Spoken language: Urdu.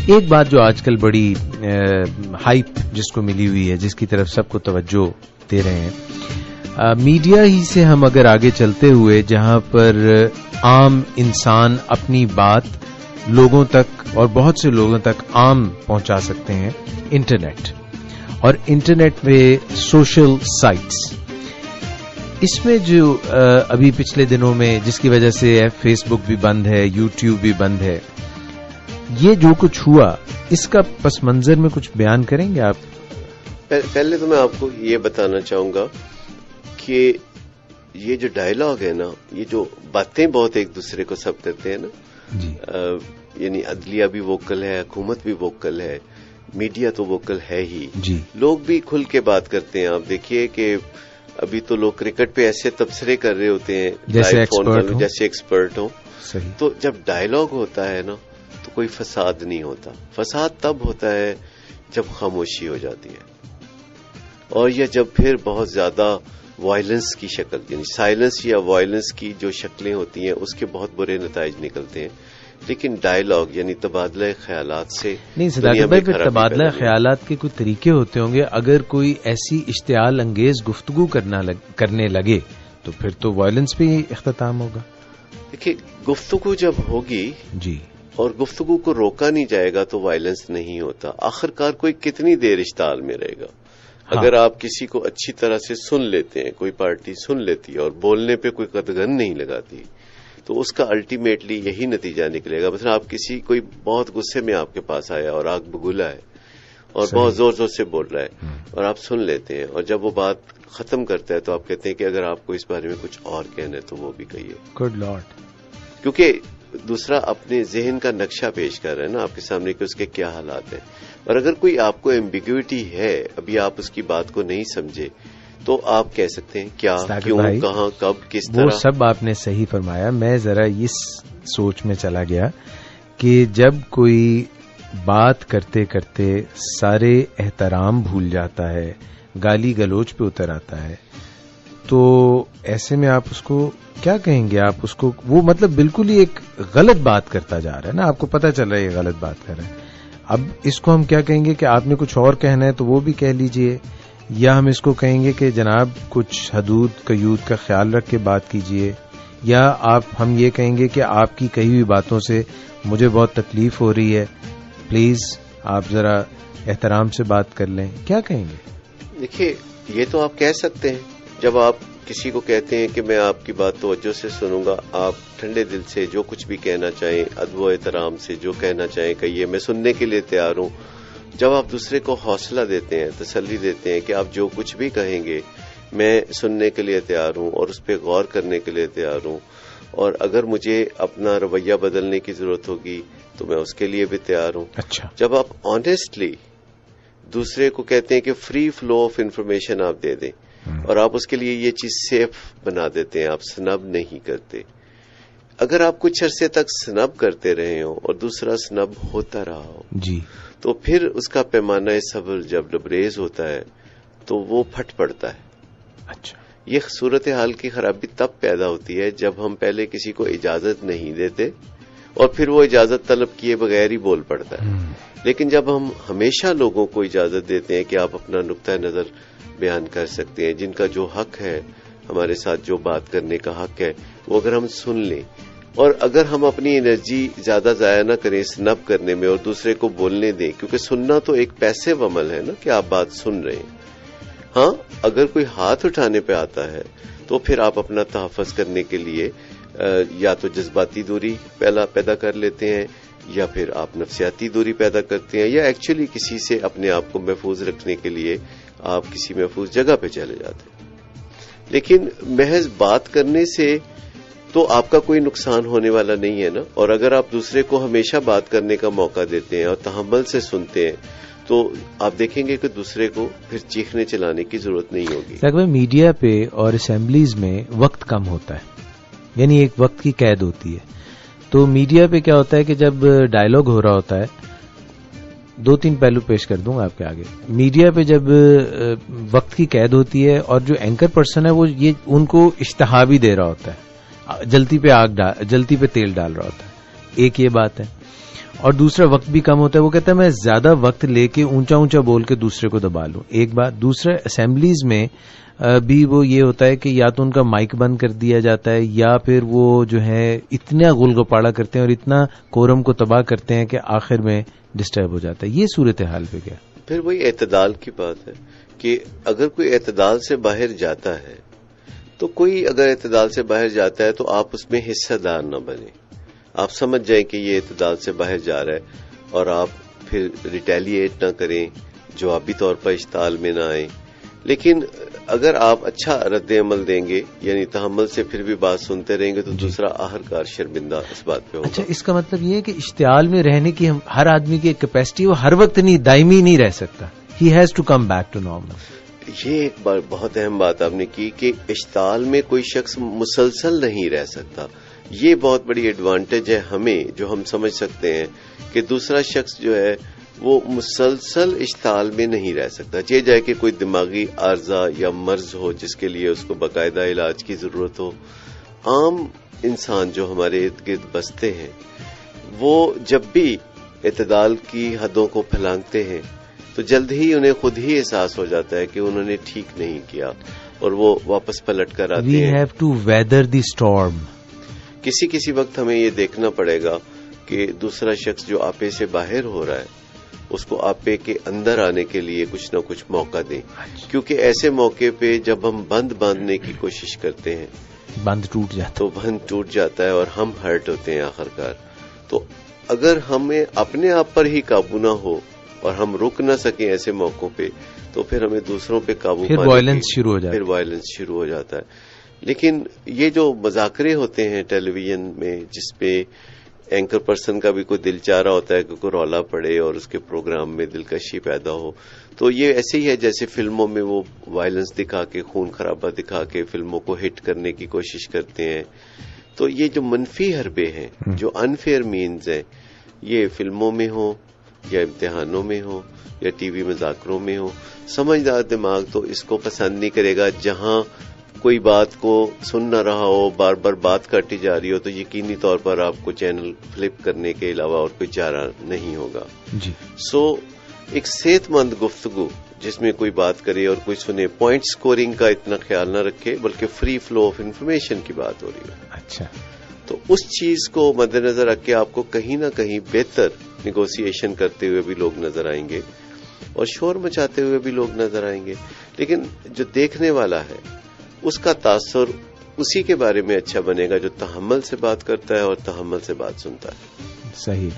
ایک بات جو آج کل بڑی ہائپ جس کو ملی ہوئی ہے، جس کی طرف سب کو توجہ دے رہے ہیں، میڈیا ہی سے ہم اگر آگے چلتے ہوئے جہاں پر عام انسان اپنی بات لوگوں تک اور بہت سے لوگوں تک عام پہنچا سکتے ہیں، انٹرنیٹ اور انٹرنیٹ پہ سوشل سائٹس، اس میں جو ابھی پچھلے دنوں میں جس کی وجہ سے فیس بک بھی بند ہے، یوٹیوب بھی بند ہے، یہ جو کچھ ہوا اس کا پس منظر میں کچھ بیان کریں گے آپ؟ پہلے تو میں آپ کو یہ بتانا چاہوں گا کہ یہ جو ڈائلاگ ہے نا، یہ جو باتیں بہت ایک دوسرے کو سب کرتے ہیں نا جی، یعنی عدلیہ بھی ووکل ہے، حکومت بھی ووکل ہے، میڈیا تو ووکل ہے ہی جی، لوگ بھی کھل کے بات کرتے ہیں. آپ دیکھیے کہ ابھی تو لوگ کرکٹ پہ ایسے تبصرے کر رہے ہوتے ہیں جیسے ایکسپرٹ ہوں. صحیح. تو جب ڈائلاگ ہوتا ہے نا تو کوئی فساد نہیں ہوتا. فساد تب ہوتا ہے جب خاموشی ہو جاتی ہے، اور یا جب پھر بہت زیادہ وائلنس کی شکل، یعنی سائلنس یا وائلنس کی جو شکلیں ہوتی ہیں اس کے بہت برے نتائج نکلتے ہیں. لیکن ڈائلاگ یعنی تبادلہ خیالات سے نہیں، صداقت بھائی، پھر تبادلہ خیالات کے کچھ طریقے ہوتے ہوں گے. اگر کوئی ایسی اشتعال انگیز گفتگو کرنے لگے تو پھر تو وائلنس پہ ہی اختتام ہوگا. دیکھیے، گفتگو جب ہوگی جی اور گفتگو کو روکا نہیں جائے گا تو وائلنس نہیں ہوتا. آخرکار کوئی کتنی دیر اشتعال میں رہے گا؟ اگر آپ کسی کو اچھی طرح سے سن لیتے ہیں، کوئی پارٹی سن لیتی ہے اور بولنے پہ کوئی قدغن نہیں لگاتی، تو اس کا الٹیمیٹلی یہی نتیجہ نکلے گا. مثلا آپ کوئی بہت غصے میں آپ کے پاس آیا اور آگ بگولا ہے اور بہت زور زور سے بول رہا ہے اور آپ سن لیتے ہیں، اور جب وہ بات ختم کرتا ہے تو آپ کہتے ہیں کہ اگر آپ کو اس بارے میں کچھ اور کہنا ہے تو وہ بھی کہیے. Good lord. کیونکہ دوسرا اپنے ذہن کا نقشہ پیش کر رہا ہے نا آپ کے سامنے کہ اس کے کیا حالات ہیں. اور اگر کوئی آپ کو ایمبیگوٹی ہے، ابھی آپ اس کی بات کو نہیں سمجھے، تو آپ کہہ سکتے ہیں کیا، کیوں، کہاں، کب، کس طرح. وہ سب آپ نے صحیح فرمایا. میں ذرا اس سوچ میں چلا گیا کہ جب کوئی بات کرتے کرتے سارے احترام بھول جاتا ہے، گالی گلوچ پہ اتر آتا ہے، تو ایسے میں آپ اس کو کیا کہیں گے؟ آپ اس کو وہ مطلب بالکل ہی ایک غلط بات کرتا جا رہا ہے نا، آپ کو پتہ چل رہا ہے یہ غلط بات کر رہا ہے. اب اس کو ہم کیا کہیں گے کہ آپ نے کچھ اور کہنا ہے تو وہ بھی کہہ لیجئے، یا ہم اس کو کہیں گے کہ جناب کچھ حدود قیود کا خیال رکھ کے بات کیجئے، یا ہم یہ کہیں گے کہ آپ کی کہی ہوئی باتوں سے مجھے بہت تکلیف ہو رہی ہے، پلیز آپ ذرا احترام سے بات کر لیں. کیا کہیں گے؟ دیکھیے، یہ تو آپ کہہ سکتے ہیں. جب آپ کسی کو کہتے ہیں کہ میں آپ کی بات توجہ سے سنوں گا، آپ ٹھنڈے دل سے جو کچھ بھی کہنا چاہیں، ادب و احترام سے جو کہنا چاہیں کہیے، میں سننے کے لیے تیار ہوں. جب آپ دوسرے کو حوصلہ دیتے ہیں، تسلی دیتے ہیں کہ آپ جو کچھ بھی کہیں گے میں سننے کے لیے تیار ہوں اور اس پہ غور کرنے کے لیے تیار ہوں، اور اگر مجھے اپنا رویہ بدلنے کی ضرورت ہوگی تو میں اس کے لیے بھی تیار ہوں. اچھا. جب آپ آنیسٹلی دوسرے کو کہتے ہیں کہ فری فلو آف انفارمیشن آپ دے دیں، اور آپ اس کے لیے یہ چیز سیف بنا دیتے ہیں، آپ سنب نہیں کرتے. اگر آپ کچھ عرصے تک سنب کرتے رہے ہوں اور دوسرا سنب ہوتا رہا ہو جی، تو پھر اس کا پیمانہ صبر جب لبریز ہوتا ہے تو وہ پھٹ پڑتا ہے. اچھا. یہ صورتحال کی خرابی تب پیدا ہوتی ہے جب ہم پہلے کسی کو اجازت نہیں دیتے اور پھر وہ اجازت طلب کیے بغیر ہی بول پڑتا ہے. لیکن جب ہم ہمیشہ لوگوں کو اجازت دیتے ہیں کہ آپ اپنا نقطہ نظر بیان کر سکتے ہیں، جن کا جو حق ہے ہمارے ساتھ، جو بات کرنے کا حق ہے، وہ اگر ہم سن لیں، اور اگر ہم اپنی انرجی زیادہ ضائع نہ کریں سنب کرنے میں اور دوسرے کو بولنے دیں، کیونکہ سننا تو ایک پیسیو عمل ہے نا کہ آپ بات سن رہے ہیں. ہاں، اگر کوئی ہاتھ اٹھانے پہ آتا ہے تو پھر آپ اپنا تحفظ کرنے کے لیے یا تو جذباتی دوری پیدا کر لیتے ہیں، یا پھر آپ نفسیاتی دوری پیدا کرتے ہیں، یا ایکچولی کسی سے اپنے آپ کو محفوظ رکھنے کے لیے آپ کسی محفوظ جگہ پہ چلے جاتے ہیں. لیکن محض بات کرنے سے تو آپ کا کوئی نقصان ہونے والا نہیں ہے نا. اور اگر آپ دوسرے کو ہمیشہ بات کرنے کا موقع دیتے ہیں اور تحمل سے سنتے ہیں تو آپ دیکھیں گے کہ دوسرے کو پھر چیخنے چلانے کی ضرورت نہیں ہوگی. لگتا میڈیا پہ اور اسمبلیز میں وقت کم ہوتا ہے، یعنی ایک وقت کی قید ہوتی ہے. تو میڈیا پہ کیا ہوتا ہے کہ جب ڈائلاگ ہو رہا ہوتا ہے، 2-3 پہلو پیش کر دوں گا آپ کے آگے. میڈیا پہ جب وقت کی قید ہوتی ہے اور جو اینکر پرسن ہے وہ یہ ان کو اشتہا بھی دے رہا ہوتا ہے، جلتی پہ تیل ڈال رہا ہوتا ہے. ایک یہ بات ہے. اور دوسرا وقت بھی کم ہوتا ہے. وہ کہتا ہے میں زیادہ وقت لے کے اونچا اونچا بول کے دوسرے کو دبا لوں. ایک بات. دوسرا اسمبلیز میں بھی وہ یہ ہوتا ہے کہ یا تو ان کا مائک بند کر دیا جاتا ہے یا پھر وہ جو ہے اتنا گل گپاڑا کرتے ہیں اور اتنا کورم کو تباہ کرتے ہیں کہ آخر میں ڈسٹرب ہو جاتا ہے. یہ صورتحال پہ کیا؟ پھر وہی اعتدال کی بات ہے کہ اگر کوئی اعتدال سے باہر جاتا ہے تو کوئی اگر اعتدال سے باہر جاتا ہے تو آپ اس میں حصہ دار نہ بنیں. آپ سمجھ جائیں کہ یہ اعتدال سے باہر جا رہا ہے اور آپ پھر ریٹیلیٹ نہ کریں، جوابی طور پر اشتعال میں نہ آئیں. لیکن اگر آپ اچھا رد عمل دیں گے، یعنی تحمل سے پھر بھی بات سنتے رہیں گے، تو دوسرا آخرکار شرمندہ اس بات پہ ہوگا. اچھا، اس کا مطلب یہ ہے کہ اشتعال میں رہنے کی ہر آدمی کی ایک کیپیسٹی، وہ ہر وقت نہیں دائمی نہیں رہ سکتا. He has to come back to normal. یہ ایک بار بہت اہم بات آپ نے کی کہ اشتعال میں کوئی شخص مسلسل نہیں رہ سکتا. یہ بہت بڑی ایڈوانٹیج ہے ہمیں، جو ہم سمجھ سکتے ہیں کہ دوسرا شخص جو ہے وہ مسلسل اشتعال میں نہیں رہ سکتا. یہ جائے کہ کوئی دماغی عارضہ یا مرض ہو جس کے لیے اس کو باقاعدہ علاج کی ضرورت ہو. عام انسان جو ہمارے ارد گرد بستے ہیں وہ جب بھی اعتدال کی حدوں کو پھلانگتے ہیں تو جلد ہی انہیں خود ہی احساس ہو جاتا ہے کہ انہوں نے ٹھیک نہیں کیا اور وہ واپس پلٹ کر آتے ہیں. We have to weather the storm. کسی وقت ہمیں یہ دیکھنا پڑے گا کہ دوسرا شخص جو آپے سے باہر ہو رہا ہے اس کو آپے کے اندر آنے کے لیے کچھ نہ کچھ موقع دیں. کیونکہ ایسے موقع پہ جب ہم بند باندھنے کی کوشش کرتے ہیں بند ٹوٹ جاتا تو بند ٹوٹ جاتا ہے اور ہم ہرٹ ہوتے ہیں آخرکار. تو اگر ہمیں اپنے آپ پر ہی قابو نہ ہو اور ہم رک نہ سکیں ایسے موقعوں پہ تو پھر ہمیں دوسروں پہ قابو پھر وائلنس شروع ہو جاتا ہے. پھر وائلنس شروع ہو جاتا ہے. لیکن یہ جو مذاکرے ہوتے ہیں ٹیلی ویژن میں جس پہ اینکر پرسن کا بھی کوئی دل چاہ رہا ہوتا ہے کہ کوئی رولا پڑے اور اس کے پروگرام میں دلکشی پیدا ہو، تو یہ ایسے ہی ہے جیسے فلموں میں وہ وائلنس دکھا کے، خون خرابہ دکھا کے فلموں کو ہٹ کرنے کی کوشش کرتے ہیں. تو یہ جو منفی حربے ہیں، جو انفیئر مینز ہیں، یہ فلموں میں ہو یا امتحانوں میں ہو یا ٹی وی مذاکروں میں ہو، سمجھدار دماغ تو اس کو پسند نہیں کرے گا. جہاں کوئی بات کو سن نہ رہا ہو، بار بار بات کاٹی جا رہی ہو، تو یقینی طور پر آپ کو چینل فلپ کرنے کے علاوہ اور کوئی چارہ نہیں ہوگا. جی. ایک صحت مند گفتگو جس میں کوئی بات کرے اور کوئی سنے، پوائنٹ سکورنگ کا اتنا خیال نہ رکھے بلکہ فری فلو آف انفارمیشن کی بات ہو رہی ہے. اچھا. تو اس چیز کو مد نظر رکھ کے آپ کو کہیں نہ کہیں بہتر نیگوسیشن کرتے ہوئے بھی لوگ نظر آئیں گے اور شور مچاتے ہوئے بھی لوگ نظر آئیں گے. لیکن جو دیکھنے والا ہے اس کا تاثر اسی کے بارے میں اچھا بنے گا جو تحمل سے بات کرتا ہے اور تحمل سے بات سنتا ہے. صحیح.